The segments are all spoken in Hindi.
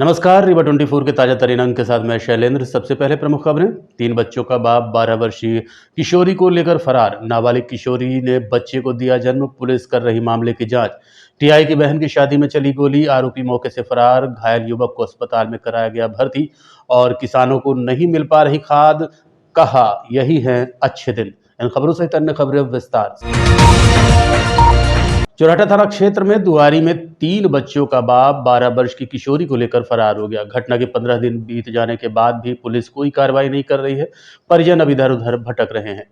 नमस्कार। रीवा 24 के ताजा तरीन अंक के साथ मैं शैलेंद्र। सबसे पहले प्रमुख खबरें। 3 बच्चों का बाप 12 वर्षीय किशोरी को लेकर फरार। नाबालिग किशोरी ने बच्चे को दिया जन्म, पुलिस कर रही मामले की जांच। टीआई की बहन की शादी में चली गोली, आरोपी मौके से फरार। घायल युवक को अस्पताल में कराया गया भर्ती। और किसानों को नहीं मिल पा रही खाद, कहा यही है अच्छे दिन। इन खबरों सहित अन्य खबरें विस्तार से। चौराठा थाना क्षेत्र में दुआरी में 3 बच्चों का बाप 12 वर्ष की किशोरी को लेकर फरार हो गया। घटना के 15 दिन बीत जाने के बाद भी पुलिस कोई कार्रवाई नहीं कर रही है। परिजन अब इधर उधर भटक रहे हैं।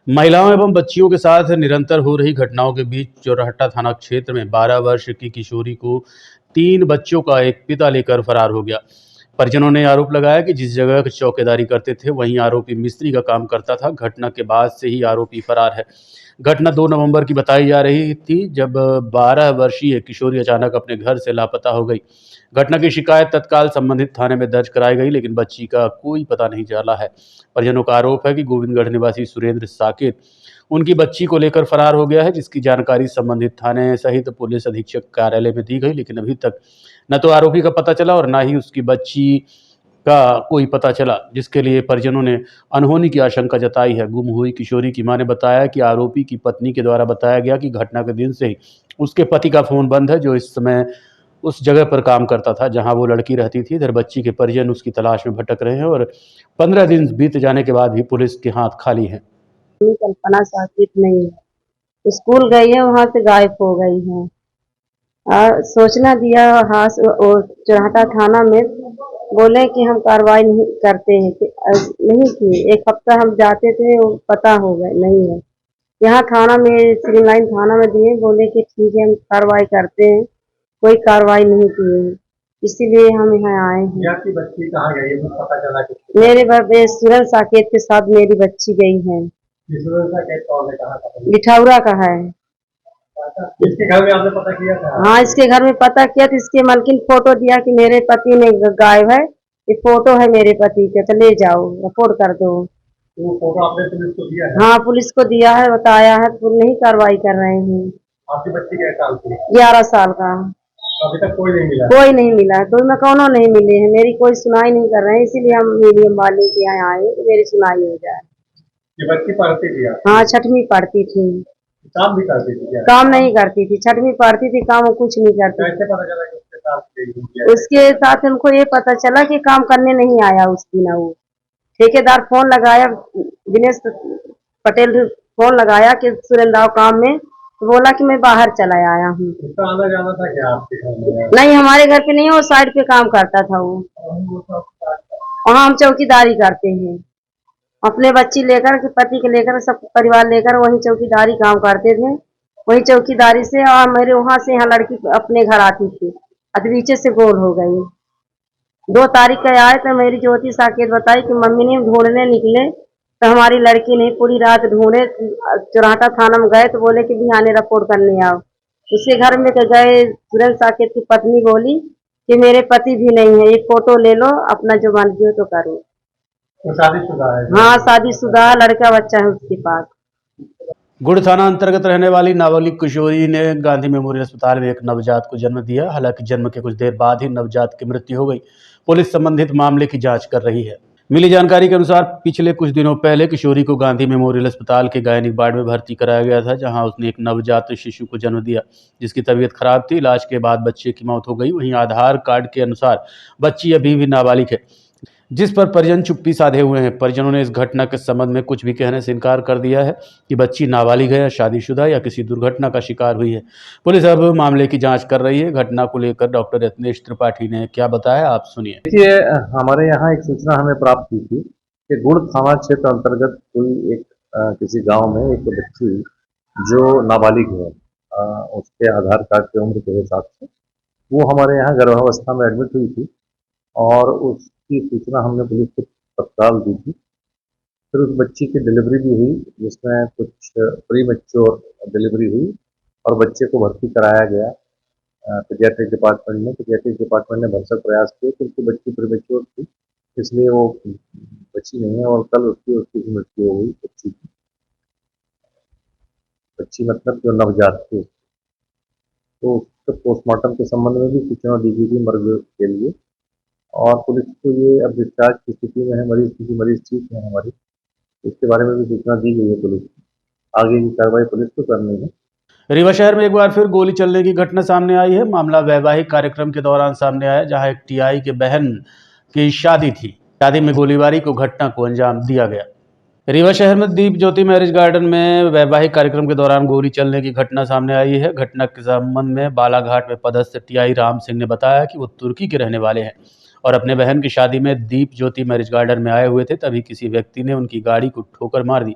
महिलाओं एवं बच्चियों के साथ निरंतर हो रही घटनाओं के बीच चौराठा थाना क्षेत्र में 12 वर्ष की किशोरी को 3 बच्चों का एक पिता लेकर फरार हो गया। परिजनों ने आरोप लगाया कि जिस जगह चौकीदारी करते थे वहीं आरोपी मिस्त्री का काम करता था। घटना के बाद से ही आरोपी फरार है। घटना 2 नवंबर की बताई जा रही थी, जब 12 वर्षीय किशोरी अचानक अपने घर से लापता हो गई। घटना की शिकायत तत्काल संबंधित थाने में दर्ज कराई गई, लेकिन बच्ची का कोई पता नहीं चला है। परिजनों का आरोप है कि गोविंदगढ़ निवासी सुरेंद्र साकेत उनकी बच्ची को लेकर फरार हो गया है, जिसकी जानकारी संबंधित थाने सहित पुलिस अधीक्षक कार्यालय में दी गई, लेकिन अभी तक न तो आरोपी का पता चला और न ही उसकी बच्ची का कोई पता चला, जिसके लिए परिजनों ने अनहोनी की आशंका जताई है। गुम हुई किशोरी की मां ने बताया कि आरोपी की पत्नी के द्वारा बताया गया कि घटना के दिन से ही उसके पति का फोन बंद है, जो इस समय उस जगह पर काम करता था जहां वो लड़की रहती थी। इधर बच्ची के परिजन उसकी तलाश में भटक रहे हैं और 15 दिन बीत जाने के बाद भी पुलिस के हाथ खाली हैं। कल्पना साकित नहीं है, स्कूल गई है, वहां से गायब हो गई है। और सूचना दिया हाँ चौराहा थाना में, बोले कि हम कार्रवाई नहीं करते हैं नहीं की। एक हफ्ता हम जाते थे, वो पता हो गए नहीं है। यहाँ थाना में सिविल लाइन थाना में दिए, बोले कि ठीक है हम कार्रवाई करते हैं। कोई कार्रवाई नहीं किए, इसीलिए हम यहाँ आए हैं। आपकी बच्ची कहाँ गई है, कुछ पता चला कि? मेरे सुरेंद्र साकेत के साथ मेरी बच्ची गई है। लिठौरा का है। इसके घर में आपने पता किया था? हाँ, इसके घर में पता किया तो इसके मालकिन फोटो दिया कि मेरे पति ने गायब है, ये फोटो है मेरे पति के, तो ले जाओ रिपोर्ट कर दो। वो फोटो आपने पुलिस को दिया है? हाँ, पुलिस को दिया है, बताया है, तो नहीं कार्रवाई कर रहे हैं। आपकी बच्ची क्या साल की? 11 साल का। अभी तक कोई नहीं मिला? कोई नहीं मिला, कोई में कौनो नहीं मिले हैं। मेरी कोई सुनाई नहीं कर रहे हैं, इसीलिए हम मीडियम वाले के यहाँ आए कि मेरी सुनाई हो जाए। ये बच्ची पढ़ती थी? हाँ, 6वीं पढ़ती थी। काम भी करती थी क्या? काम नहीं करती थी, 6वीं पढ़ती थी, काम कुछ नहीं करती। कैसे पता चला कि उसके साथ गई है? उसके साथ हमको ये पता चला कि काम करने नहीं आया उस दिन। वो ठेकेदार फोन लगाया, दिनेश पटेल फोन लगाया कि सुरेंद्र काम में, तो बोला कि मैं बाहर चला आया हूँ। उसका आना जाना था क्या आपके घर में? नहीं, हमारे घर पे नहीं है, वो साइड पे काम करता था। वो वहाँ हम चौकीदारी करते हैं, अपने बच्ची लेकर के पति के लेकर सब परिवार लेकर वहीं चौकीदारी काम करते थे। वहीं चौकीदारी से और मेरे वहाँ से यहाँ लड़की अपने घर आती थी, अधवीचे से गोल हो गई। 2 तारीख का आए तो मेरी ज्योति साकेत बताई कि मम्मी ने ढूंढने निकले तो हमारी लड़की नहीं, पूरी रात ढूंढे। चौराहा थाना में गए तो बोले कि बिहाने रिपोर्ट करने आओ। उसके घर में गए, सुरेंद्र साकेत की पत्नी बोली कि मेरे पति भी नहीं है, ये फोटो ले लो, अपना जो मर्जी हो तो करो। वो शादीशुदा है? हाँ, शादीशुदा, लड़का बच्चा है उसके पास। गुड़ थाना अंतर्गत रहने वाली नाबालिग किशोरी ने गांधी मेमोरियल अस्पताल में एक नवजात को जन्म दिया। हालांकि जन्म के कुछ देर बाद ही नवजात की मृत्यु हो गई। पुलिस संबंधित मामले की जांच कर रही है। मिली जानकारी के अनुसार पिछले कुछ दिनों पहले किशोरी को गांधी मेमोरियल अस्पताल के गायनिक वार्ड में भर्ती कराया गया था, जहां उसने एक नवजात शिशु को जन्म दिया, जिसकी तबीयत खराब थी। इलाज के बाद बच्चे की मौत हो गई। वहीं आधार कार्ड के अनुसार बच्ची अभी भी नाबालिग है, जिस पर परिजन चुप्पी साधे हुए हैं। परिजनों ने इस घटना के संबंध में कुछ भी कहने से इनकार कर दिया है कि बच्ची नाबालिग है या शादीशुदा या किसी दुर्घटना का शिकार हुई है। पुलिस अब मामले की जांच कर रही है। घटना को लेकर डॉक्टर रत्नेश त्रिपाठी ने क्या बताया, आप सुनिए। देखिए, हमारे यहाँ एक सूचना हमें प्राप्त हुई थी कि गुड़ थाना क्षेत्र अंतर्गत कोई एक किसी गांव में एक बच्ची जो नाबालिग है, उसके आधार कार्ड की उम्र के हिसाब से वो हमारे यहाँ गर्भावस्था में एडमिट हुई थी और उसकी सूचना हमने पुलिस को तत्काल दी थी। फिर उस बच्ची की डिलीवरी भी हुई, जिसमें कुछ प्री मैच्योर डिलीवरी हुई और बच्चे को भर्ती कराया गया पीडियाट्रिक डिपार्टमेंट में। पीडियाट्रिक डिपार्टमेंट ने भरसक प्रयास किए क्योंकि बच्ची प्रीमेच्योर थी, इसलिए वो बची नहीं है और कल उसकी उसकी मृत्यु हो गई बच्ची की। बच्ची मतलब जो नवजात थी, तो उसके पोस्टमार्टम के संबंध में भी सूचना दी गई थी मर्ग के लिए। और पुलिस को ये अब डिस्चार्ज की स्थिति में है, मरीज की मरीज ठीक है हमारी, इसके बारे में भी सूचना दी गई है पुलिस को। आगे की कार्रवाई पुलिस को करनी है। रीवा शहर में एक बार फिर गोली चलने की घटना सामने आई है। मामला वैवाहिक कार्यक्रम के दौरान सामने आया, जहां एक टीआई के बहन की शादी थी। शादी में गोलीबारी को घटना को अंजाम दिया गया। रीवा शहर में दीप ज्योति मैरिज गार्डन में वैवाहिक कार्यक्रम के दौरान गोली चलने की घटना सामने आई है। घटना के संबंध में बालाघाट में पदस्थ टीआई राम सिंह ने बताया कि वो तुर्की के रहने वाले हैं और अपने बहन की शादी में दीप ज्योति मैरिज गार्डन में आए हुए थे। तभी किसी व्यक्ति ने उनकी गाड़ी को ठोकर मार दी,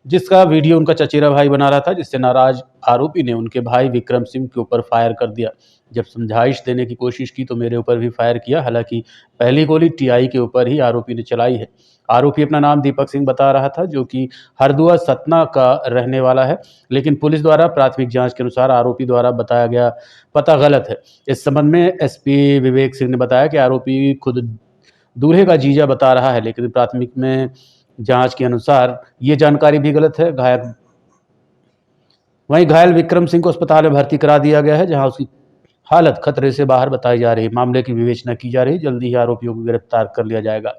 जिसका वीडियो उनका चचेरा भाई बना रहा था, जिससे नाराज आरोपी ने उनके भाई विक्रम सिंह के ऊपर फायर कर दिया। जब समझाइश देने की कोशिश की तो मेरे ऊपर भी फायर किया। हालांकि पहली गोली टीआई के ऊपर ही आरोपी ने चलाई है। आरोपी अपना नाम दीपक सिंह बता रहा था, जो कि हरदुआ सतना का रहने वाला है, लेकिन पुलिस द्वारा प्राथमिक जांच के अनुसार आरोपी द्वारा बताया गया पता गलत है। इस संबंध में एसपी विवेक सिंह ने बताया कि आरोपी खुद दूल्हे का जीजा बता रहा है, लेकिन प्राथमिक में जांच के अनुसार ये जानकारी भी गलत है। वहीं घायल विक्रम सिंह को अस्पताल में भर्ती करा दिया गया है, जहां उसकी हालत खतरे से बाहर बताई जा रही है। मामले की विवेचना की जा रही है। जल्दी ही आरोपियों को गिरफ्तार कर लिया जाएगा।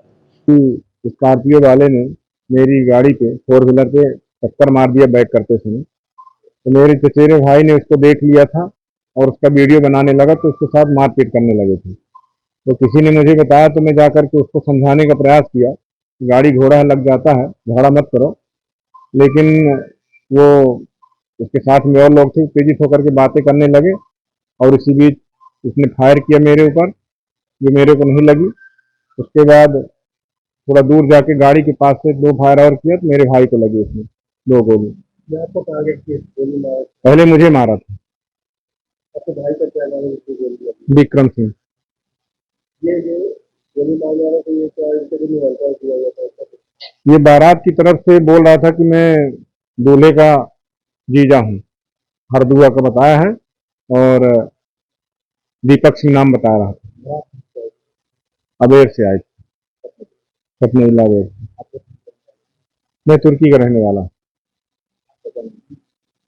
स्कॉर्पियो वाले ने मेरी गाड़ी पे 4 व्हीलर पे टक्कर मार दिया बैक करते समय। तो मेरे चचेरे भाई ने उसको देख लिया था और उसका वीडियो बनाने लगा, तो उसके साथ मारपीट करने लगे थे। तो किसी ने मुझे बताया, तो मैं जाकर के उसको समझाने का प्रयास किया कि गाड़ी घोड़ा लग जाता है, झगड़ा मत करो। लेकिन वो उसके साथ में और लोग थे, तेजी होकर के बातें करने लगे और इसी बीच उसने फायर किया मेरे ऊपर, जो मेरे को नहीं लगी। उसके बाद थोड़ा दूर जाके गाड़ी के पास से 2 फायर और किया, तो मेरे भाई को लगी उसमें 2 गोली। आपको टारगेट किया गोली मारा? पहले मुझे मारा था। आपके भाई का क्या नाम है जिसको गोली लगी? विक्रम सिंह। ये जो गोली मारने वाला तो ये क्या इंटरव्यू में हल्का किया गया था? ये बारात की तरफ से बोल रहा था कि मैं दूल्हे का जीजा हूँ, हरदुआ का बताया है, और दीपक सिंह नाम बता रहा था। अबेर से आए थे, सपने इलावे। मैं तुर्की का रहने वाला,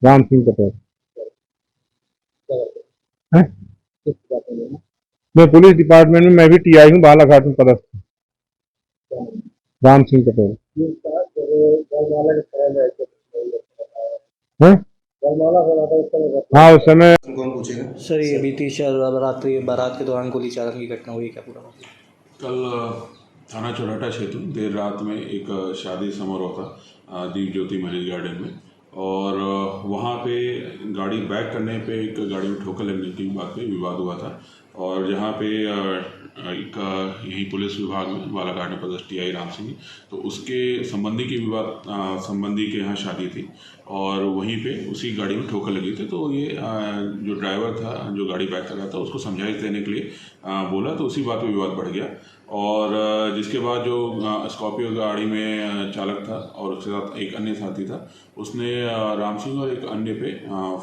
राम सिंह कपूर। मैं पुलिस डिपार्टमेंट में, मैं भी टीआई हूँ, बालाघाट में पदस्थ हूँ। राम सिंह कपूर। हाँ, उस समय सर ये बीती रात्रि बारात के दौरान गोली चालन की घटना हुई, क्या पूरा? कल थाना चौराटा क्षेत्र में देर रात में एक शादी समारोह था दीप ज्योति मैरिज गार्डन में, और वहाँ पे गाड़ी बैक करने पे एक गाड़ी में ठोकर लगने की बात पे विवाद हुआ था। और जहाँ पे एक यही पुलिस विभाग में बालाघाट में पदस्थ टीआई राम सिंह, तो उसके संबंधी की विवाद संबंधी के यहाँ शादी थी और वहीं पे उसी गाड़ी में ठोकर लगी थी। तो ये जो ड्राइवर था जो गाड़ी बैक कर रहा था उसको समझाइश देने के लिए बोला, तो उसी बात पे विवाद बढ़ गया। और जिसके बाद जो स्कॉर्पियो गाड़ी में चालक था और उसके साथ एक अन्य साथी था, उसने राम सिंह और एक अन्य पे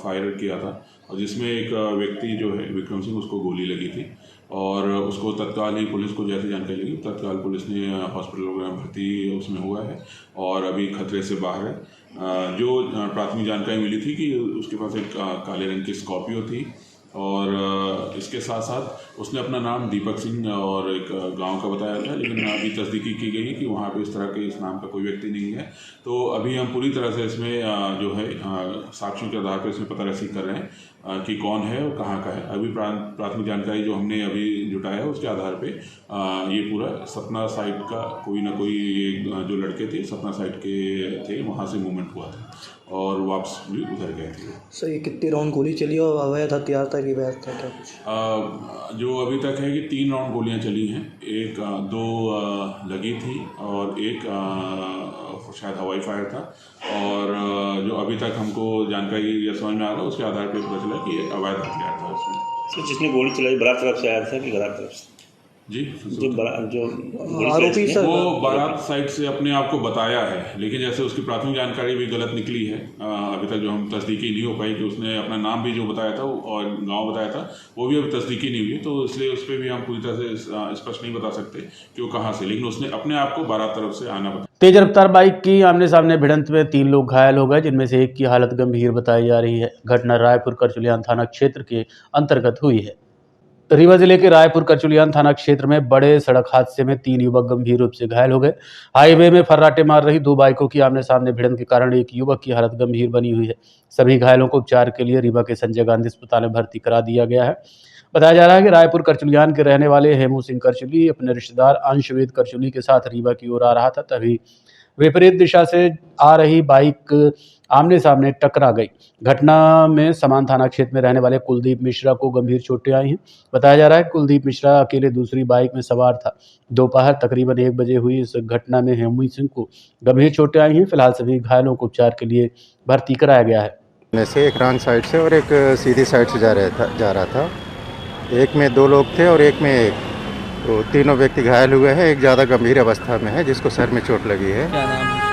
फायर किया था, और जिसमें एक व्यक्ति जो है विक्रम सिंह, उसको गोली लगी थी। और उसको तत्काल ही पुलिस को जैसे जानकारी लगी, तत्काल पुलिस ने हॉस्पिटल वगैरह भर्ती उसमें हुआ है और अभी खतरे से बाहर है। जो प्राथमिक जानकारी मिली थी कि उसके पास एक काले रंग की स्कॉर्पियो थी, और इसके साथ साथ उसने अपना नाम दीपक सिंह और एक गांव का बताया था, लेकिन अभी तस्दीकी की गई है कि वहाँ पे इस तरह के इस नाम का कोई व्यक्ति नहीं है। तो अभी हम पूरी तरह से इसमें जो है साक्ष्यों के आधार पर इसमें पता रसी कर रहे हैं कि कौन है और कहाँ का है। अभी प्राथमिक जानकारी जो हमने अभी जुटाया है उसके आधार पे ये पूरा सतना साइड का कोई ना कोई जो लड़के थे सतना साइड के थे, वहाँ से मूवमेंट हुआ था और वापस भी उधर गए थे। सर ये कितनी राउंड गोली चली और अवैध हथियार था कि वैध था, क्या कुछ? जो अभी तक है कि 3 राउंड गोलियां चली हैं, एक 2 लगी थी और एक शायद हवाई फायर था। और जो अभी तक हमको जानकारी या समझ में आ रहा है उसके आधार पर पता चला कि ये अवैध हथियार था उसमें। तो जिसने गोली चलाई बारात तरफ से आया था कि गलत तरफ से? जी, जो आरोपी सर वो बारात साइड से अपने आप को बताया है, लेकिन जैसे उसकी प्राथमिक जानकारी भी गलत निकली है। अभी तक जो हम तस्दीकी नहीं हो पाई कि उसने अपना नाम भी जो बताया था और गांव बताया था वो भी अभी तस्दीकी नहीं हुई, तो इसलिए उस पर भी हम पूरी तरह से स्पष्ट नहीं बता सकते कि वो कहाँ से, लेकिन उसने अपने आप को बारात तरफ से आना बताया। तेज रफ्तार बाइक की आमने सामने भिड़ंत में 3 लोग घायल हो गए, जिनमें से एक की हालत गंभीर बताई जा रही है। घटना रायपुर करचुलियान थाना क्षेत्र के अंतर्गत हुई है। रीवा जिले के रायपुर करचुलियान थाना क्षेत्र में बड़े सड़क हादसे में 3 युवक गंभीर रूप से घायल हो गए। हाईवे में फर्राटे मार रही 2 बाइकों की आमने सामने भिड़ंत के कारण एक युवक की हालत गंभीर बनी हुई है। सभी घायलों को उपचार के लिए रीवा के संजय गांधी अस्पताल में भर्ती करा दिया गया है। बताया जा रहा है कि रायपुर करचुलियान के रहने वाले हेमू सिंह करचुली अपने रिश्तेदार अंशवेद करचुली के साथ रीवा की ओर आ रहा था, तभी विपरीत दिशा से आ रही बाइक आमने सामने टकरा गई। घटना में समान थाना क्षेत्र में रहने वाले कुलदीप मिश्रा को गंभीर चोटें आई हैं। बताया जा रहा है कि कुलदीप मिश्रा अकेले दूसरी बाइक में सवार था। दोपहर तकरीबन 1 बजे हुई इस घटना में हेमू सिंह को गंभीर चोटें आई हैं। फिलहाल सभी घायलों को उपचार के लिए भर्ती कराया गया है। में से एक रॉन्ग साइड से और एक सीधी साइड से जा रहा था। एक में 2 लोग थे और एक में एक, तो तीनों व्यक्ति घायल हुए हैं। एक ज़्यादा गंभीर अवस्था में है जिसको सर में चोट लगी है। क्या नाम है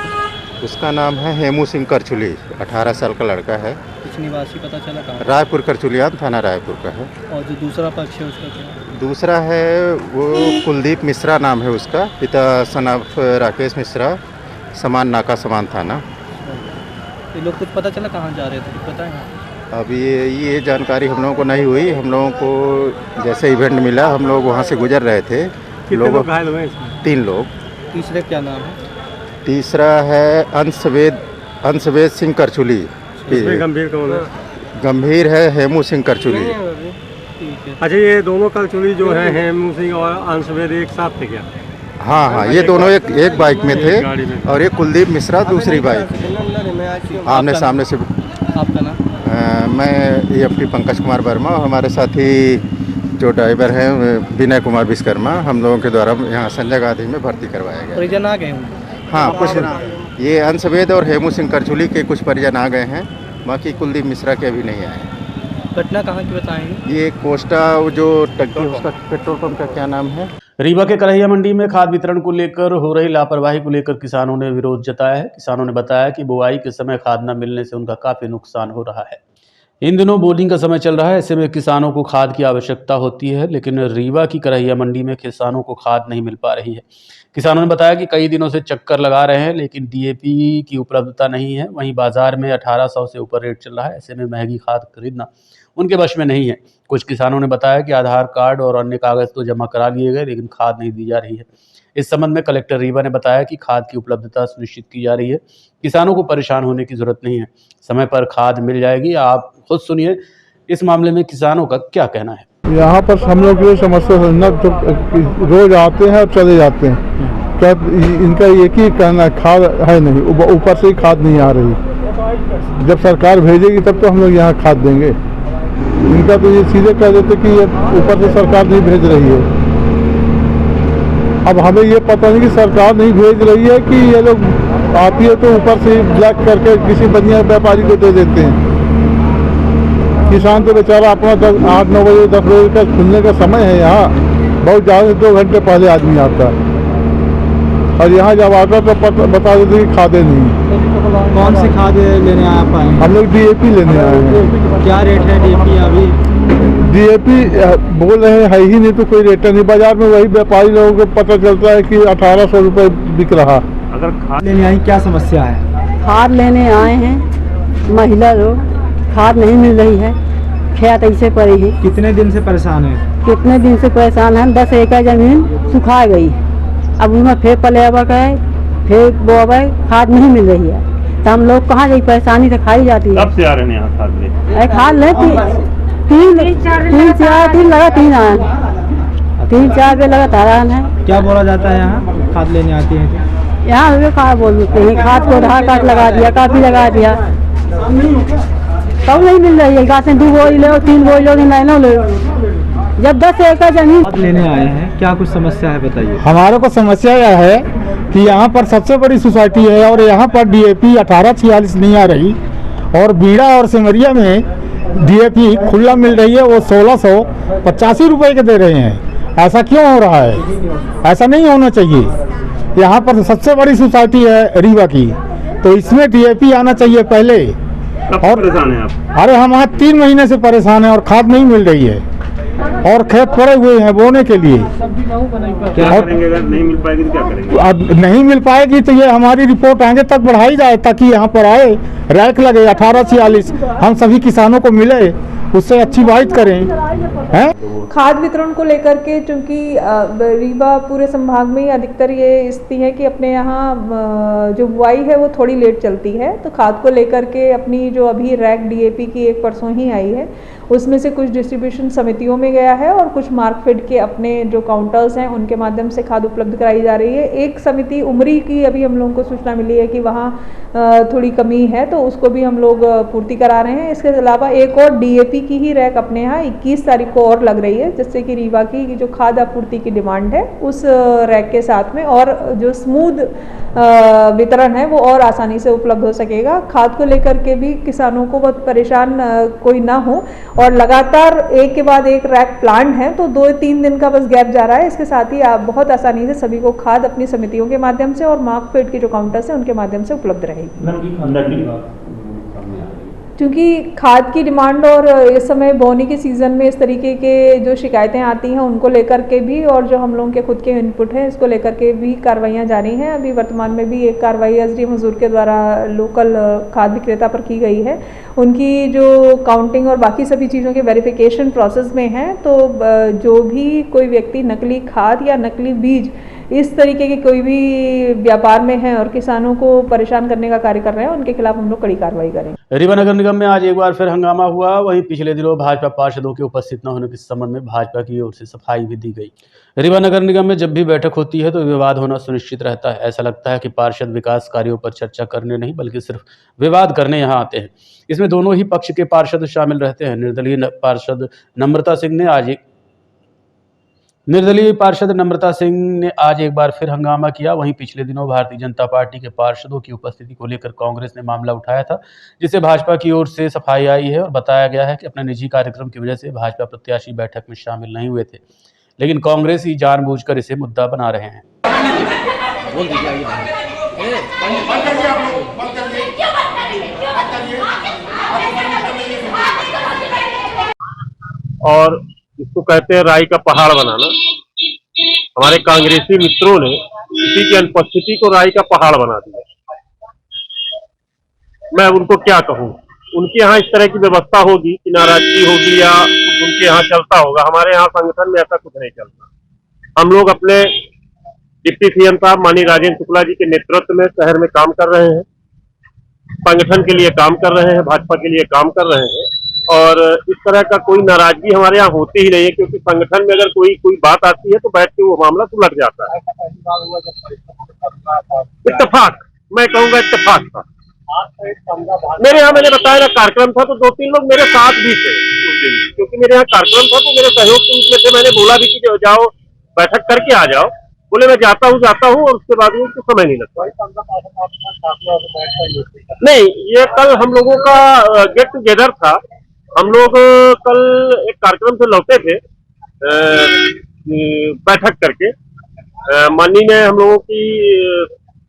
उसका नाम है हेमू सिंह करचुली, 18 साल का लड़का है। किस निवासी पता चला कहाँ? रायपुर करचुलियान थाना रायपुर का है। और जो दूसरा पक्ष है उसका क्या? दूसरा है वो कुलदीप मिश्रा नाम है उसका, पिता सन ऑफ राकेश मिश्रा, समान नाका समान थाना। ये लोग कुछ पता चला कहाँ जा रहे थे, कुछ पता है? अभी ये जानकारी हम लोगों को नहीं हुई। हम लोगों को जैसे इवेंट मिला हम लोग वहाँ से गुजर रहे थे। कितने लोग घायल हुए इसमें? 3 लोग। तीसरे क्या नाम है? तीसरा है अंशवेद सिंह करचुली। गंभीर कौन है? गंभीर है हेमू सिंह करचुली। ठीक है। अच्छा, ये दोनों करचुली जो है हेमू सिंह और अंशवेद एक साथ थे क्या? हाँ, ये दोनों एक बाइक में थे और ये कुलदीप मिश्रा दूसरी बाइक आमने सामने से। आपका नाम? मैं EFT पंकज कुमार वर्मा और हमारे साथी जो ड्राइवर हैं विनय कुमार विश्वकर्मा, हम लोगों के द्वारा यहाँ संजय गांधी में भर्ती करवाया गया। परिजन आ गए होंगे? हाँ, कुछ ये अंशवेद और हेमू सिंह करचुली के कुछ परिजन आ गए हैं, बाकी कुलदीप मिश्रा के अभी नहीं आए। घटना कहाँ की बताएंगे? ये कोस्टा जो टंकी उसका पेट्रोल पंप का क्या नाम है? रीवा के करहिया मंडी में खाद वितरण को लेकर हो रही लापरवाही को लेकर किसानों ने विरोध जताया है। किसानों ने बताया कि बुआई के समय खाद न मिलने से उनका काफी नुकसान हो रहा है। इन दिनों बोर्डिंग का समय चल रहा है, ऐसे में किसानों को खाद की आवश्यकता होती है, लेकिन रीवा की करहिया मंडी में किसानों को खाद नहीं मिल पा रही है। किसानों ने बताया कि कई दिनों से चक्कर लगा रहे हैं, लेकिन DAP की उपलब्धता नहीं है। वहीं बाजार में 1800 से ऊपर रेट चल रहा है, ऐसे में महंगी खाद खरीदना उनके वश में नहीं है। कुछ किसानों ने बताया कि आधार कार्ड और अन्य कागज तो जमा करा लिए गए, लेकिन खाद नहीं दी जा रही है। इस संबंध में कलेक्टर रीवा ने बताया कि खाद की उपलब्धता सुनिश्चित की जा रही है। किसानों को परेशान होने की जरूरत नहीं है, समय पर खाद मिल जाएगी। आप खुद सुनिए इस मामले में किसानों का क्या कहना है। यहाँ पर हम लोग ये समस्या समझना, तो रोज आते हैं और चले जाते हैं। क्या इनका एक ही कहना है, खाद है नहीं, ऊपर से ही खाद नहीं आ रही। जब सरकार भेजेगी तब तो हम लोग यहाँ खाद देंगे। इनका तो ये सीधे कह देते कि ये ऊपर से सरकार नहीं भेज रही है। अब हमें ये पता नहीं कि सरकार नहीं भेज रही है कि ये लोग आती है तो ऊपर से ब्लैक करके किसी बढ़िया व्यापारी को दे देते हैं। किसान तो बेचारा अपना 8-9 बजे 10 बजे का खुलने का समय है, यहाँ बहुत ज़्यादा 2 घंटे पहले आदमी आता है और यहाँ जब आता तो बता देते कि खादें नहीं। कौन सी खाद लेने आप आए? हम लोग DAP लेने आए हैं। क्या रेट है DAP अभी? DAP बोल रहे हैं है ही नहीं, तो कोई रेट नहीं। बाजार में वही व्यापारी लोगों को पता चलता है कि 1800 रुपये बिक रहा। अगर खाद लेने आई, क्या समस्या है? खाद लेने आए हैं महिला लोग, खाद नहीं मिल रही है, खेत ऐसे पड़ी है। कितने दिन से परेशान है? कितने दिन से परेशान है। 10 एकड़ जमीन सुखा गई, अब उसमें फिर पलेवा गए, फिर बोवे, खाद नहीं मिल रही है। तो हम लोग कहाँ जाए, परेशानी तो खाई जाती है। कब से आ रहे हैं यहाँ खाद ले? खाद ले 3-4 दिन लगा, 3-4 दिन लगातार है। क्या बोला जाता है यहाँ खाद लेने आती है? यहाँ वे खाद बोलते हैं, खाद को आधार कार्ड लगा दिया, काफी लगा दिया, तब नहीं मिल रही है। गाछ में 2 बोरी लो, 3 बोरी लो, लाइनों लो। जब 10 एकड़ जमीन खाद लेने आए हैं, क्या कुछ समस्या है बताइए। हमारे को समस्या यह है कि यहाँ पर सबसे बड़ी सोसाइटी है और यहाँ पर DAP 1846 नहीं आ रही और बीड़ा और सिमरिया में DAP खुला मिल रही है, वो 1685 रुपये के दे रहे हैं। ऐसा क्यों हो रहा है? ऐसा नहीं होना चाहिए। यहाँ पर सबसे बड़ी सोसाइटी है रीवा की, तो इसमें DAP आना चाहिए पहले। और परेशान है आप? अरे हम यहाँ 3 महीने से परेशान हैं और खाद नहीं मिल रही है और खेत पड़े हुए हैं बोने के लिए। क्या करेंगे अगर नहीं मिल पाएगी तो क्या करेंगे? अब नहीं मिल पाएगी तो ये हमारी रिपोर्ट आगे तक बढ़ाई जाए ताकि यहाँ पर आए, रैक लगे 1846, हम सभी किसानों को मिले उससे अच्छी बात करें हैं। खाद वितरण को लेकर के चूँकि रीवा पूरे संभाग में ही अधिकतर ये स्थिति है कि अपने यहाँ जो बुआई है वो थोड़ी लेट चलती है, तो खाद को लेकर के अपनी जो अभी रैक डीएपी की एक परसों ही आई है, उसमें से कुछ डिस्ट्रीब्यूशन समितियों में गया है और कुछ मार्कफेड के अपने जो काउंटर्स हैं उनके माध्यम से खाद उपलब्ध कराई जा रही है। एक समिति उमरी की अभी हम लोगों को सूचना मिली है कि वहाँ थोड़ी कमी है, तो उसको भी हम लोग पूर्ति करा रहे हैं। इसके अलावा एक और डीएपी की ही रैक अपने यहाँ 21 तारीख को और लग रही है, जिससे कि रीवा की जो खाद आपूर्ति की डिमांड है उस रैक के साथ में और जो स्मूथ वितरण है वो और आसानी से उपलब्ध हो सकेगा। खाद को लेकर के भी किसानों को बहुत परेशान कोई ना हो, और लगातार एक के बाद एक रैक प्लांट है, तो 2-3 दिन का बस गैप जा रहा है। इसके साथ ही आप बहुत आसानी से सभी को खाद अपनी समितियों के माध्यम से और मार्कफेड के जो काउंटर्स हैं उनके माध्यम से उपलब्ध रहेगी। क्योंकि खाद की डिमांड और इस समय बोनी के सीज़न में इस तरीके के जो शिकायतें आती हैं उनको लेकर के भी, और जो हम लोगों के खुद के इनपुट हैं इसको लेकर के भी कार्रवाइयाँ जारी हैं। अभी वर्तमान में भी एक कार्रवाई एसडीएम हुजूर के द्वारा लोकल खाद विक्रेता पर की गई है। उनकी जो काउंटिंग और बाकी सभी चीज़ों के वेरिफिकेशन प्रोसेस में हैं, तो जो भी कोई व्यक्ति नकली खाद या नकली बीज इस तरीके के कोई भी व्यापार में है और किसानों को परेशान करने का कार्य कर रहे हैं, उनके खिलाफ हम लोग कड़ी कार्रवाई करेंगे। रीवा नगर निगम में आज एक बार फिर हंगामा हुआ। वहीं पिछले दिनों भाजपा पार्षदों के उपस्थित न होने के संबंध में भाजपा की ओर से सफाई भी दी गई। रीवा नगर निगम में जब भी बैठक होती है तो विवाद होना सुनिश्चित रहता है। ऐसा लगता है कि पार्षद विकास कार्यों पर चर्चा करने नहीं बल्कि सिर्फ विवाद करने यहाँ आते हैं। इसमें दोनों ही पक्ष के पार्षद शामिल रहते हैं। निर्दलीय पार्षद नम्रता सिंह ने आज एक बार फिर हंगामा किया। वहीं पिछले दिनों भारतीय जनता पार्टी के पार्षदों की उपस्थिति को लेकर कांग्रेस ने मामला उठाया था, जिसे भाजपा की ओर से सफाई आई है और बताया गया है कि अपने निजी कार्यक्रम की वजह से भाजपा प्रत्याशी बैठक में शामिल नहीं हुए थे, लेकिन कांग्रेस ही जानबूझकर इसे मुद्दा बना रहे हैं। और इसको कहते हैं राई का पहाड़ बनाना। हमारे कांग्रेसी मित्रों ने किसी की अनुपस्थिति को राई का पहाड़ बना दिया। मैं उनको क्या कहूँ, उनके यहाँ इस तरह की व्यवस्था होगी कि नाराजगी होगी या उनके यहाँ चलता होगा। हमारे यहाँ संगठन में ऐसा कुछ नहीं चलता। हम लोग अपने डिप्टी सीएम साहब माननीय राजेंद्र शुक्ला जी के नेतृत्व में शहर में काम कर रहे हैं, संगठन के लिए काम कर रहे हैं, भाजपा के लिए काम कर रहे हैं, और इस तरह का कोई नाराजगी हमारे यहाँ होती ही नहीं है, क्योंकि संगठन में अगर कोई बात आती है तो बैठ के वो मामला सुलझ जाता है। इत्तेफाक, मैं कहूँगा इत्तेफाक था। मेरे यहाँ मैंने बताया ना कार्यक्रम था, तो 2-3 लोग मेरे साथ भी थे उस दिन, क्योंकि मेरे यहाँ कार्यक्रम था तो मेरे सहयोग के रूप में थे। मैंने बोला भी कि जाओ बैठक करके आ जाओ, बोले मैं जाता हूँ और उसके बाद में समय नहीं लगता। नहीं, ये कल हम लोगों का गेट टुगेदर था। हम लोग कल एक कार्यक्रम से लौटे थे बैठक करके। माननीय में हम लोगों की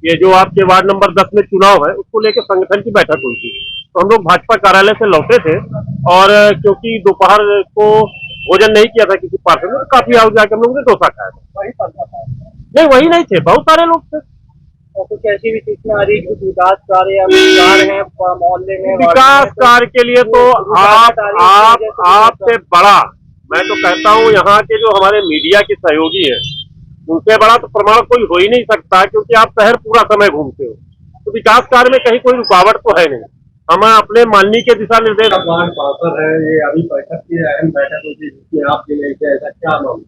ये जो आपके वार्ड नंबर 10 में चुनाव है उसको लेकर संगठन की बैठक हुई थी, तो हम लोग भाजपा कार्यालय से लौटे थे, और क्योंकि दोपहर को भोजन नहीं किया था किसी पार्षद ने, काफी आगे जाके हम लोगों ने डोसा खाया था। नहीं, वही नहीं थे, बहुत सारे लोग थे। कुछ ऐसी भी सूचना आ रही, कुछ विकास कार्य है मोहल्ले में। विकास कार्य के लिए तो आपसे बड़ा, मैं तो कहता हूँ यहाँ के जो हमारे मीडिया के सहयोगी हैं, उनसे बड़ा तो प्रमाण कोई हो ही नहीं सकता, क्योंकि आप शहर पूरा समय घूमते हो, तो विकास कार्य में कहीं कोई रुकावट तो है नहीं। हम अपने माननीय के दिशा निर्देश है। ये अभी बैठक की अहम बैठक होती है जिसमें आप ऐसा क्या मामला?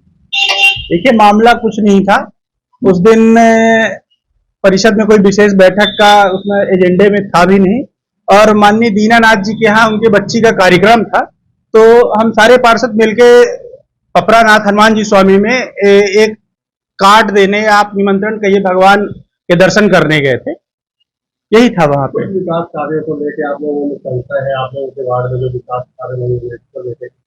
देखिए, मामला कुछ नहीं था। उस दिन परिषद में कोई विशेष बैठक का उसमें एजेंडे में था भी नहीं, और माननीय दीनानाथ जी के यहाँ उनके बच्ची का कार्यक्रम था, तो हम सारे पार्षद मिलके पपरानाथ हनुमान जी स्वामी में एक कार्ड देने, आप निमंत्रण कहिए, भगवान के दर्शन करने गए थे। यही था वहाँ पे। विकास कार्य को लेकर आप लोगों में चलता है, आप लोगों के वार्ड में जो विकास कार्य नहीं,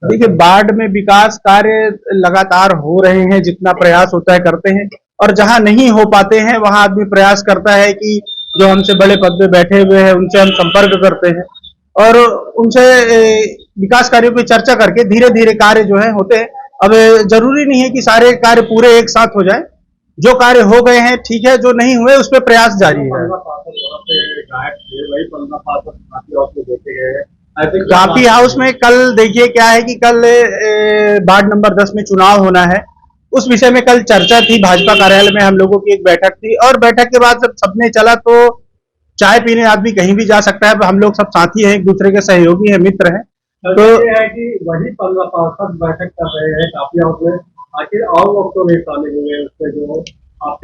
देखिए वार्ड में विकास कार्य लगातार हो रहे हैं, जितना प्रयास होता है करते हैं, और जहां नहीं हो पाते हैं वहां आदमी प्रयास करता है कि जो हमसे बड़े पद पे बैठे हुए हैं उनसे हम संपर्क करते हैं और उनसे विकास कार्यों की चर्चा करके धीरे धीरे कार्य जो है होते हैं। अब जरूरी नहीं है कि सारे कार्य पूरे एक साथ हो जाए, जो कार्य हो गए हैं ठीक है, जो नहीं हुए उस पर प्रयास जारी है। काफी हाउस में कल देखिए क्या है कि कल वार्ड नंबर 10 में चुनाव होना है। उस विषय में कल चर्चा थी, भाजपा कार्यालय में हम लोगों की एक बैठक थी और बैठक के बाद जब सबने चला तो चाय पीने आदमी कहीं भी जा सकता है। हम लोग सब साथी हैं, एक दूसरे के सहयोगी हैं, मित्र हैं। तो ये है कि वही 15 पार्षद बैठक कर रहे हैं काफी हाउस में, आखिर और लोग तो नहीं शामिल हुए उसमें जो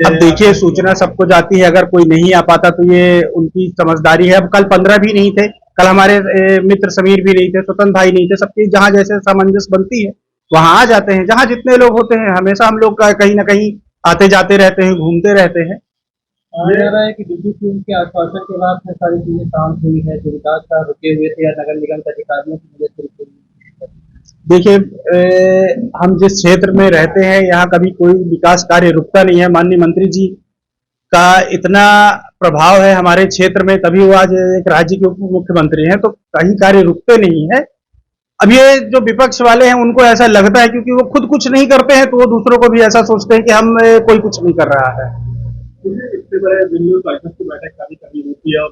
अब देखिए सूचना सबको जाती है, अगर कोई नहीं आ पाता तो ये उनकी समझदारी है। अब कल 15 भी नहीं थे, कल हमारे मित्र समीर भी नहीं थे, स्वतंत्र भाई नहीं थे, सबकी जहां जैसे सामंजस्य बनती है वहां आ जाते हैं। जहां जितने लोग होते हैं हमेशा हम लोग कहीं ना कहीं आते जाते रहते हैं, घूमते रहते हैं। ये लग रहा है कि DDP के आश्वासन के बाद में सारी चीजें शांत हुई है, जो विकास का रुके हुए थे या नगर निगम के अधिकारियों की वजह से रुके हुए। देखिए हम जिस क्षेत्र में रहते हैं यहाँ कभी कोई विकास कार्य रुकता नहीं है। माननीय मंत्री जी का इतना प्रभाव है हमारे क्षेत्र में, तभी वो आज एक राज्य के उप मुख्यमंत्री हैं, तो कहीं कार्य रुकते नहीं है। अब ये जो विपक्ष वाले हैं उनको ऐसा लगता है क्योंकि वो खुद कुछ नहीं करते हैं तो वो दूसरों को भी ऐसा सोचते हैं कि हम कोई कुछ नहीं कर रहा है। इससे बड़े दिल्ली परिषद की बैठक कभी कभी होती है और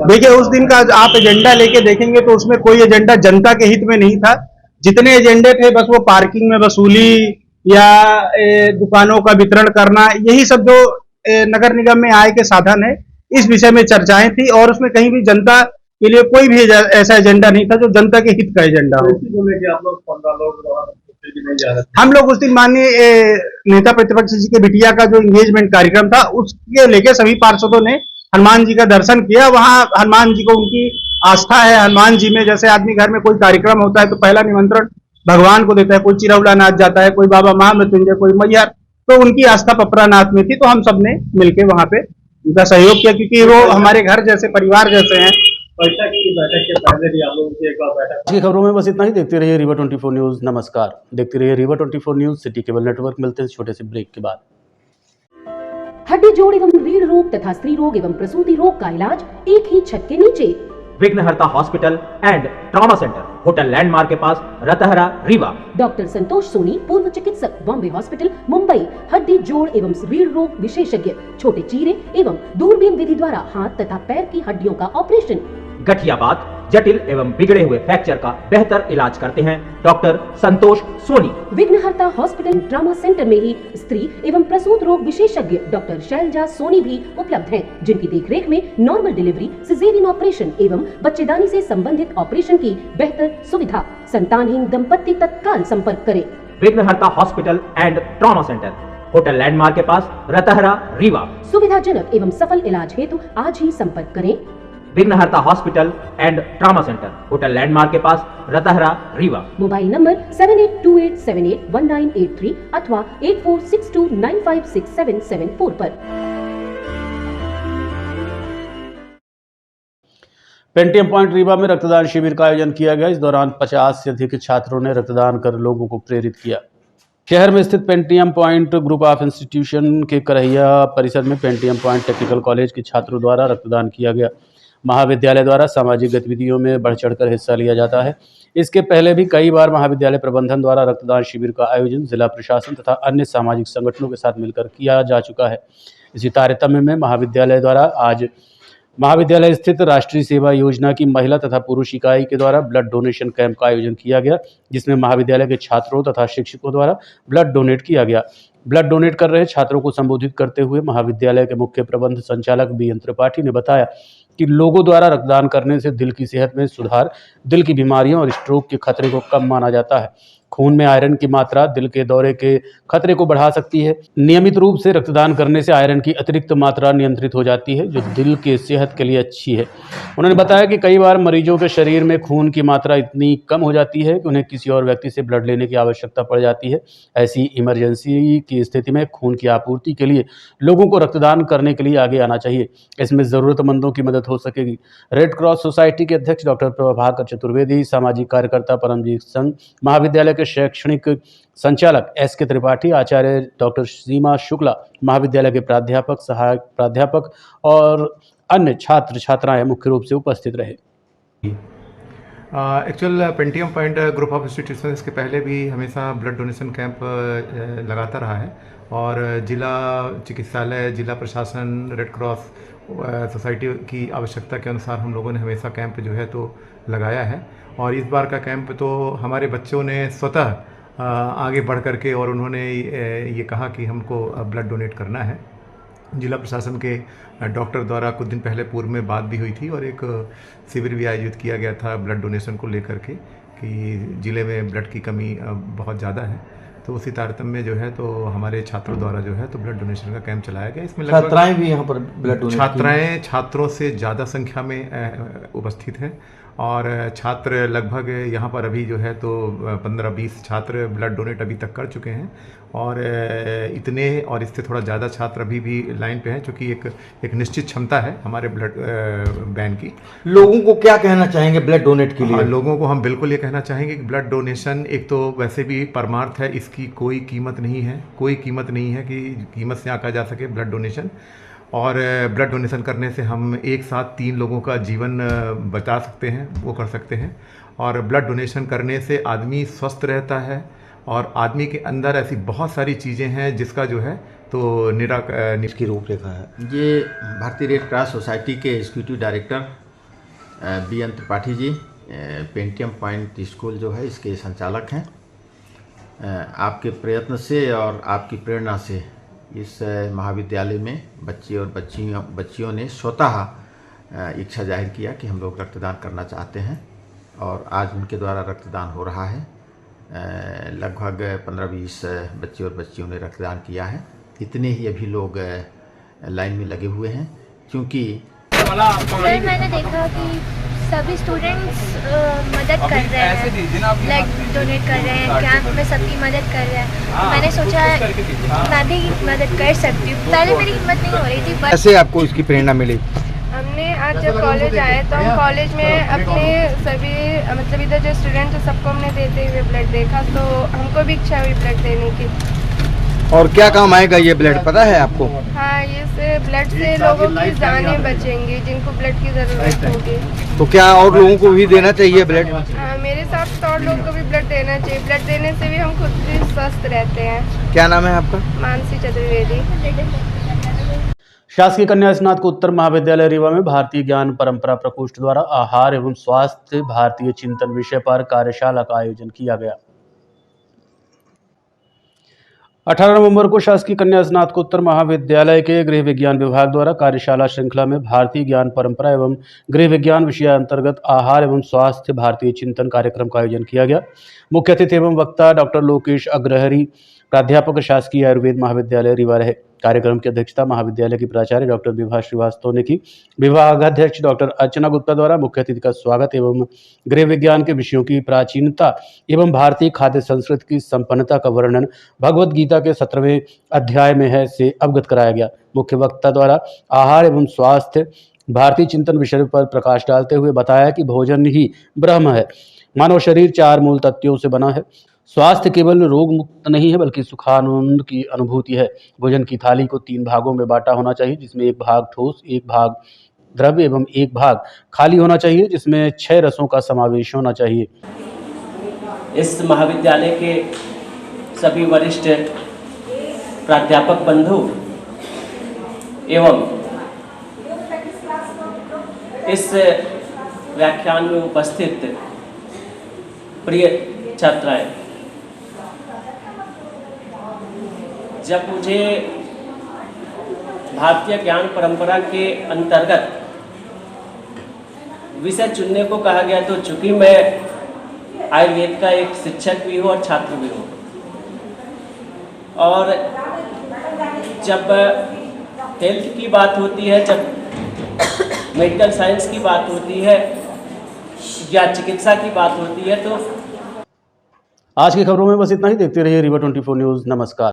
देखिए उस दिन का आप एजेंडा लेके देखेंगे तो उसमें कोई एजेंडा जनता के हित में नहीं था। जितने एजेंडे थे बस वो पार्किंग में वसूली या दुकानों का वितरण करना, यही सब जो नगर निगम में आय के साधन है, इस विषय में चर्चाएं थी और उसमें कहीं भी जनता के लिए कोई भी ऐसा एजेंडा नहीं था जो जनता के हित का एजेंडा हो। हम लोग उस दिन माननीय नेता प्रतिपक्ष जी के बिटिया का जो एंगेजमेंट कार्यक्रम था उसके लेके सभी पार्षदों ने हनुमान जी का दर्शन किया। वहां हनुमान जी को उनकी आस्था है। हनुमान जी में जैसे आदमी घर में कोई कार्यक्रम होता है तो पहला निमंत्रण भगवान को देता है, कोई चिरौला नाथ जाता है, कोई बाबा महामृत्युंजय, कोई मैया, तो उनकी आस्था पपरानाथ में थी। तो हम सबने मिलकर वहां पे उनका सहयोग किया क्योंकि वो हमारे घर जैसे, परिवार जैसे हैं। बैठक के पहले भी आप लोगों की एक बार बैठक। आज की खबरों में बस इतना ही। देखते रहिए रीवा 24 न्यूज़। नमस्कार। देखते रहिए Rewa 24 news, city cable network. मिलते हैं छोटे से ब्रेक के बाद। हड्डी जोड़ एवं रीढ़ रोग तथा स्त्री रोग एवं प्रसूति रोग का इलाज एक ही छत के नीचे। विघ्नहर्ता hospital and trauma centre, hotel landmark के पास, रतहरा, रीवा। डॉक्टर संतोष सोनी, पूर्व चिकित्सक, बॉम्बे हॉस्पिटल, मुंबई। हड्डी जोड़ एवं रीढ़ रोग विशेषज्ञ, छोटे चीरे एवं दूरबीन विधि द्वारा हाथ तथा पैर की हड्डियों का ऑपरेशन। गठियाबात, जटिल एवं बिगड़े हुए फ्रैक्चर का बेहतर इलाज करते हैं डॉक्टर संतोष सोनी। विघ्नहर्ता हॉस्पिटल ट्रॉमा सेंटर में ही स्त्री एवं प्रसूत रोग विशेषज्ञ डॉक्टर शैलजा सोनी भी उपलब्ध हैं, जिनकी देखरेख में नॉर्मल डिलीवरी, सिजेरियन ऑपरेशन एवं बच्चेदानी से संबंधित ऑपरेशन की बेहतर सुविधा। संतानहीन दंपत्ति तत्काल संपर्क करें। विघ्नहर्ता hospital and trauma centre, hotel landmark के पास, रतहरा, रीवा। सुविधाजनक एवं सफल इलाज हेतु आज ही संपर्क करें। विघ्नहर्ता hospital and trauma centre, hotel landmark के पास, रतहरा, रीवा। मोबाइल नंबर 7828781983 अथवा 8462956774 पर। पेंटियम पॉइंट रीवा में रक्तदान शिविर का आयोजन किया गया। इस दौरान 50 से अधिक छात्रों ने रक्तदान कर लोगों को प्रेरित किया। शहर में स्थित Pentium point group of institution के करहिया परिसर में पेंटियम पॉइंट टेक्निकल कॉलेज के छात्रों द्वारा रक्तदान किया गया। महाविद्यालय द्वारा सामाजिक गतिविधियों में बढ़ चढ़कर हिस्सा लिया जाता है। इसके पहले भी कई बार महाविद्यालय प्रबंधन द्वारा रक्तदान शिविर का आयोजन जिला प्रशासन तथा अन्य सामाजिक संगठनों के साथ मिलकर किया जा चुका है। इसी तारतम्य में महाविद्यालय द्वारा आज महाविद्यालय स्थित राष्ट्रीय सेवा योजना की महिला तथा पुरुष इकाई के द्वारा ब्लड डोनेशन कैंप का आयोजन किया गया, जिसमें महाविद्यालय के छात्रों तथा शिक्षकों द्वारा ब्लड डोनेट किया गया। ब्लड डोनेट कर रहे छात्रों को संबोधित करते हुए महाविद्यालय के मुख्य प्रबंध संचालक BN त्रिपाठी ने बताया कि लोगों द्वारा रक्तदान करने से दिल की सेहत में सुधार, दिल की बीमारियों और स्ट्रोक के खतरे को कम माना जाता है। खून में आयरन की मात्रा दिल के दौरे के खतरे को बढ़ा सकती है। नियमित रूप से रक्तदान करने से आयरन की अतिरिक्त मात्रा नियंत्रित हो जाती है, जो दिल के सेहत के लिए अच्छी है। उन्होंने बताया कि कई बार मरीजों के शरीर में खून की मात्रा इतनी कम हो जाती है कि उन्हें किसी और व्यक्ति से ब्लड लेने की आवश्यकता पड़ जाती है। ऐसी इमरजेंसी की स्थिति में खून की आपूर्ति के लिए लोगों को रक्तदान करने के लिए आगे आना चाहिए। इसमें ज़रूरतमंदों की मदद हो सकेगी। रेड क्रॉस सोसाइटी के अध्यक्ष डॉक्टर प्रभाकर चतुर्वेदी, सामाजिक कार्यकर्ता परमजीत संघ, महाविद्यालय के शैक्षणिक संचालक SK त्रिपाठी, आचार्य डॉक्टर सीमा शुक्ला, महाविद्यालय के प्राध्यापक, सहायक प्राध्यापक और अन्य छात्र छात्राएं मुख्य रूप से उपस्थित रहे। Actual Pentium point group of institution इसके पहले भी हमेशा ब्लड डोनेशन कैंप लगाता रहा है और जिला चिकित्सालय, जिला प्रशासन, रेड क्रॉस सोसाइटी की आवश्यकता के अनुसार हम लोगों ने हमेशा कैंप जो है तो लगाया है। और इस बार का कैंप तो हमारे बच्चों ने स्वतः आगे बढ़ कर के और उन्होंने ये कहा कि हमको ब्लड डोनेट करना है। जिला प्रशासन के डॉक्टर द्वारा कुछ दिन पहले पूर्व में बात भी हुई थी और एक शिविर भी आयोजित किया गया था ब्लड डोनेशन को लेकर के कि ज़िले में ब्लड की कमी बहुत ज़्यादा है। तो उसी तारतम्य में जो है तो हमारे छात्रों द्वारा जो है तो ब्लड डोनेशन का कैंप चलाया गया। इसमें छात्राएं भी यहाँ पर ब्लड डोनेट छात्रों से ज़्यादा संख्या में उपस्थित हैं और छात्र लगभग यहाँ पर अभी जो है तो 15-20 छात्र ब्लड डोनेट अभी तक कर चुके हैं और इतने और इससे थोड़ा ज़्यादा छात्र अभी भी लाइन पे हैं, चूँकि एक निश्चित क्षमता है हमारे ब्लड बैंक की। लोगों को क्या कहना चाहेंगे ब्लड डोनेट के लिए? लोगों को हम बिल्कुल ये कहना चाहेंगे कि ब्लड डोनेशन एक तो वैसे भी परमार्थ है, इसकी कोई कीमत नहीं है, कोई कीमत नहीं है कि कीमत से आंका जा सके ब्लड डोनेशन। और ब्लड डोनेशन करने से हम एक साथ 3 लोगों का जीवन बचा सकते हैं, वो कर सकते हैं। और ब्लड डोनेशन करने से आदमी स्वस्थ रहता है और आदमी के अंदर ऐसी बहुत सारी चीज़ें हैं जिसका जो है तो इसकी रूपरेखा है। ये भारतीय रेड क्रॉस सोसाइटी के executive director B N Tripathi ji Pentium point school जो है इसके संचालक हैं। आपके प्रयत्न से और आपकी प्रेरणा से इस महाविद्यालय में बच्चे और बच्चियों ने स्वतः इच्छा जाहिर किया कि हम लोग रक्तदान करना चाहते हैं और आज उनके द्वारा रक्तदान हो रहा है। लगभग 15-20 बच्चे और बच्चियों ने रक्तदान किया है। इतने ही अभी लोग लाइन में लगे हुए हैं क्योंकि मैंने देखा कि सभी स्टूडेंट्स मदद कर रहे हैं, ब्लड डोनेट कर रहे हैं, कैंप में सबकी मदद कर रहे हैं। मैंने सोचा मैं भी मदद कर सकती हूँ। पहले मेरी हिम्मत नहीं हो रही थी। कैसे आपको इसकी प्रेरणा मिली? हमने आज जब कॉलेज आए तो हम कॉलेज में अपने सभी मतलब इधर जो स्टूडेंट है सबको हमने देते हुए ब्लड देखा तो हमको भी इच्छा हुई ब्लड देने की। और क्या काम आएगा ये ब्लड, पता है आपको? हाँ, ये से ब्लड से लोगों की जानें बचेंगी जिनको ब्लड की ज़रूरत होगी। तो क्या और लोगों को भी देना चाहिए ब्लड? हाँ, मेरे साथ तो और लोगों को भी ब्लड देना चाहिए। ब्लड देने से भी हम खुद भी स्वस्थ रहते हैं। क्या नाम है आपका? मानसी चतुर्वेदी। शासकीय कन्या स्नातकोत्तर महाविद्यालय रीवा में भारतीय ज्ञान परंपरा प्रकोष्ठ द्वारा आहार एवं स्वास्थ्य भारतीय चिंतन विषय पर कार्यशाला का आयोजन किया गया। 18 नवंबर को शासकीय कन्या स्नातकोत्तर महाविद्यालय के गृह विज्ञान विभाग द्वारा कार्यशाला श्रृंखला में भारतीय ज्ञान परंपरा एवं गृह विज्ञान विषय अंतर्गत आहार एवं स्वास्थ्य भारतीय चिंतन कार्यक्रम का आयोजन किया गया। मुख्य अतिथि एवं वक्ता डॉक्टर लोकेश अग्रहरी, प्राध्यापक शासकीय आयुर्वेद महाविद्यालय रीवा रहे। कार्यक्रम की अध्यक्षता महाविद्यालय की प्राचार्य डॉक्टर विभा श्रीवास्तव ने की। विभागाध्यक्ष डॉक्टर अर्चना गुप्ता द्वारा मुख्य अतिथि का स्वागत एवं गृह विज्ञान के विषयों की प्राचीनता एवं भारतीय खाद्य संस्कृति की संपन्नता का वर्णन भगवद गीता के 17वें अध्याय में है से अवगत कराया गया। मुख्य वक्ता द्वारा आहार एवं स्वास्थ्य भारतीय चिंतन विषय पर प्रकाश डालते हुए बताया कि भोजन ही ब्रह्म है। मानव शरीर 4 मूल तत्वों से बना है। स्वास्थ्य केवल रोग मुक्त नहीं है बल्कि सुखानंद की अनुभूति है। भोजन की थाली को 3 भागों में बांटा होना चाहिए, जिसमें 1 भाग ठोस, 1 भाग द्रव्य एवं 1 भाग खाली होना चाहिए, जिसमें 6 रसों का समावेश होना चाहिए। इस महाविद्यालय के सभी वरिष्ठ प्राध्यापक बंधु एवं इस व्याख्यान में उपस्थित प्रिय छात्राएं, जब मुझे भारतीय ज्ञान परंपरा के अंतर्गत विषय चुनने को कहा गया तो चूंकि मैं आयुर्वेद का एक शिक्षक भी हूँ और छात्र भी हूँ, और जब हेल्थ की बात होती है, जब मेडिकल साइंस की बात होती है या चिकित्सा की बात होती है तो आज की खबरों में बस इतना ही। देखते रहिए रीवा 24 न्यूज़। नमस्कार।